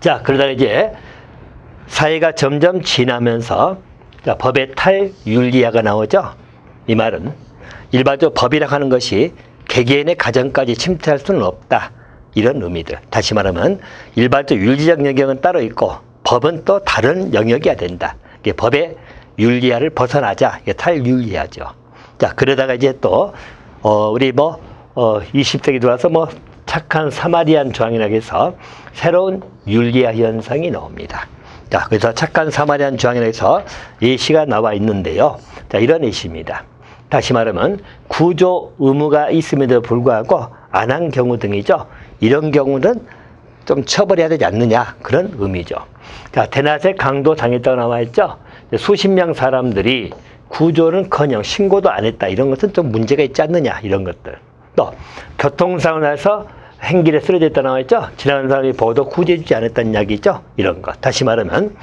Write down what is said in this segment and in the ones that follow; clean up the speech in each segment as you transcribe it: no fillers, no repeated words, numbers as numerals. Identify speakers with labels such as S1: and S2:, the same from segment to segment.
S1: 자, 그러다가 이제 사회가 점점 지나면서 자, 법의 탈윤리화가 나오죠. 이 말은 일반적으로 법이라고 하는 것이 개개인의 가정까지 침투할 수는 없다. 이런 의미들. 다시 말하면 일반적 윤리적 영역은 따로 있고 법은 또 다른 영역이어야 된다. 이게 법의 윤리화를 벗어나자. 이게 탈윤리화죠. 자, 그러다가 이제 또 우리 20세기 들어와서 착한 사마리안 조항이라고 해서 새로운 윤리화 현상이 나옵니다. 자, 그래서 착한 사마리안 조항이라고 해서 예시가 나와 있는데요. 자, 이런 예시입니다. 다시 말하면 구조 의무가 있음에도 불구하고 안 한 경우 등이죠. 이런 경우는 좀 처벌해야 되지 않느냐, 그런 의미죠. 자, 대낮에 강도 당했다고 나와 있죠. 수십 명 사람들이 구조는커녕 신고도 안 했다. 이런 것은 좀 문제가 있지 않느냐, 이런 것들. 또 교통사고 나서 행길에 쓰러져 있다 나와 있죠. 지나가는 사람이 보도 구제해주지 않았다는 이야기죠. 이런 것. 다시 말하면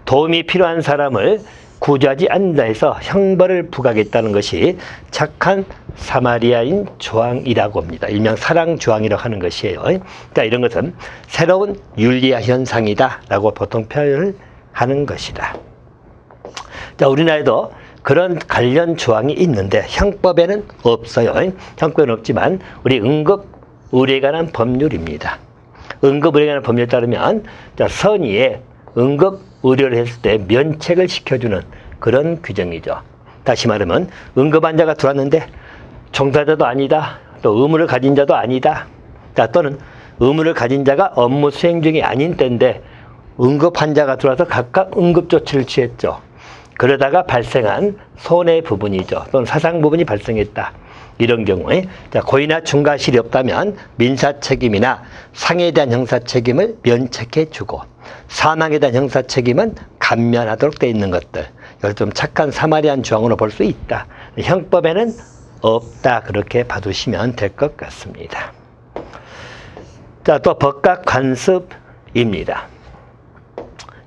S1: 도움이 필요한 사람을 구조하지 않는다 해서 형벌을 부과하겠다는 것이 착한 사마리아인 조항이라고 합니다. 일명 사랑 조항이라고 하는 것이에요. 그러니까 이런 것은 새로운 윤리화 현상이다 라고 보통 표현을 하는 것이다. 자, 우리나라에도 그런 관련 조항이 있는데 형법에는 없어요. 형법에는 없지만 우리 응급의료에 관한 법률입니다. 응급의료에 관한 법률에 따르면 선의에 응급의료를 했을 때 면책을 시켜주는 그런 규정이죠. 다시 말하면 응급환자가 들어왔는데 종사자도 아니다. 또 의무를 가진 자도 아니다. 자, 또는 의무를 가진 자가 업무 수행 중이 아닌 때인데 응급환자가 들어와서 각각 응급조치를 취했죠. 그러다가 발생한 손해 부분이죠. 또는 사상 부분이 발생했다. 이런 경우에 고의나 중과실이 없다면 민사책임이나 상해에 대한 형사책임을 면책해주고 사망에 대한 형사책임은 감면하도록 되어 있는 것들. 이걸 좀 착한 사마리안 조항으로 볼 수 있다. 형법에는 없다. 그렇게 봐두시면 될 것 같습니다. 자, 또 법과 관습입니다.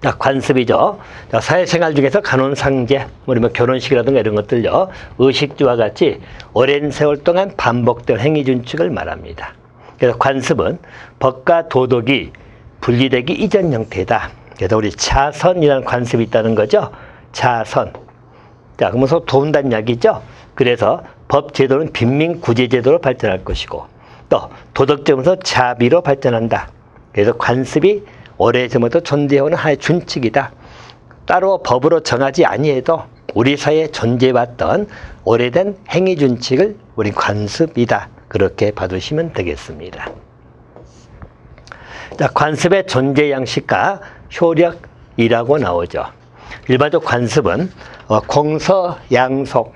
S1: 자, 관습이죠. 자, 사회생활 중에서 간혼상제, 우리 결혼식이라든가 이런 것들요, 의식주와 같이 오랜 세월 동안 반복된 행위준칙을 말합니다. 그래서 관습은 법과 도덕이 분리되기 이전 형태다. 그래서 우리 차선이라는 관습이 있다는 거죠. 차선. 자, 그러면서 도운다는 이야기죠. 그래서 법 제도는 빈민구제 제도로 발전할 것이고 또 도덕적으로서 자비로 발전한다. 그래서 관습이 오래전부터 존재해오는 하나의 준칙이다. 따로 법으로 정하지 아니해도 우리 사회에 존재해왔던 오래된 행위준칙을 우리 관습이다. 그렇게 봐두시면 되겠습니다. 자, 관습의 존재 양식과 효력이라고 나오죠. 일반적 관습은 공서양속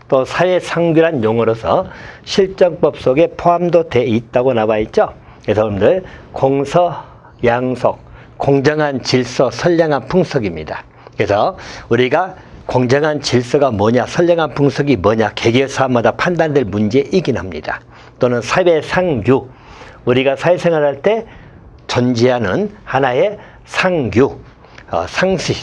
S1: 또 사회상규란 용어로서 실정법 속에 포함도 돼 있다고 나와 있죠. 그래서 여러분들 공서양속, 공정한 질서, 선량한 풍속입니다. 그래서 우리가 공정한 질서가 뭐냐, 선량한 풍속이 뭐냐, 개개사마다 판단될 문제이긴 합니다. 또는 사회상규, 우리가 사회생활할 때 존재하는 하나의 상규,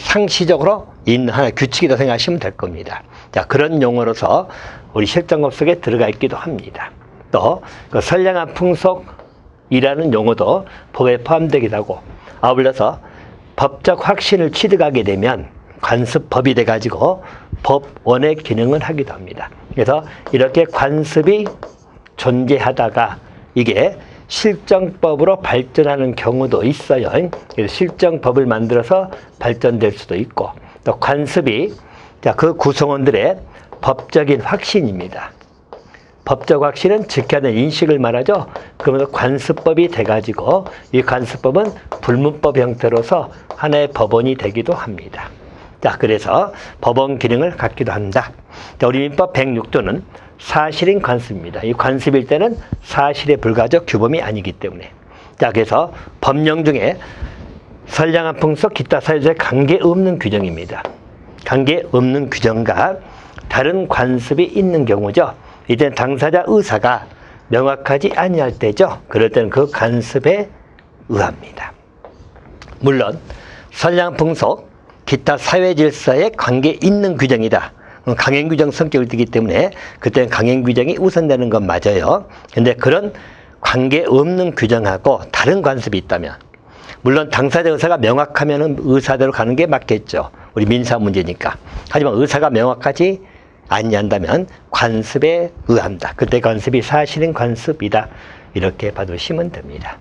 S1: 상시적으로 있는 하나의 규칙이라고 생각하시면 될 겁니다. 자, 그런 용어로서 우리 실정법 속에 들어가 있기도 합니다. 또 그 선량한 풍속이라는 용어도 법에 포함되기도 하고, 아울러서 법적 확신을 취득하게 되면 관습법이 돼가지고 법원의 기능을 하기도 합니다. 그래서 이렇게 관습이 존재하다가 이게 실정법으로 발전하는 경우도 있어요. 그래서 실정법을 만들어서 발전될 수도 있고, 또 관습이 그 구성원들의 법적인 확신입니다. 법적 확신은 지켜야 하는 인식을 말하죠. 그러면서 관습법이 돼가지고 이 관습법은 불문법 형태로서 하나의 법원이 되기도 합니다. 자, 그래서 법원 기능을 갖기도 한다. 자, 우리 민법 106조는 사실인 관습입니다. 이 관습일 때는 사실에 불과하죠. 규범이 아니기 때문에. 자, 그래서 법령 중에 선량한 풍속, 기타 사유에 관계없는 규정입니다. 관계없는 규정과 다른 관습이 있는 경우죠. 이때 당사자 의사가 명확하지 아니할 때죠. 그럴 때는 그 관습에 의합니다. 물론 선량한 풍속, 기타 사회 질서에 관계 있는 규정이다. 강행 규정 성격을 띠기 때문에 그때는 강행 규정이 우선되는 건 맞아요. 근데 그런 관계 없는 규정하고 다른 관습이 있다면, 물론 당사자 의사가 명확하면 의사대로 가는 게 맞겠죠. 우리 민사 문제니까. 하지만 의사가 명확하지 아니한다면 관습에 의한다. 그때 관습이 사실은 관습이다. 이렇게 봐두시면 됩니다.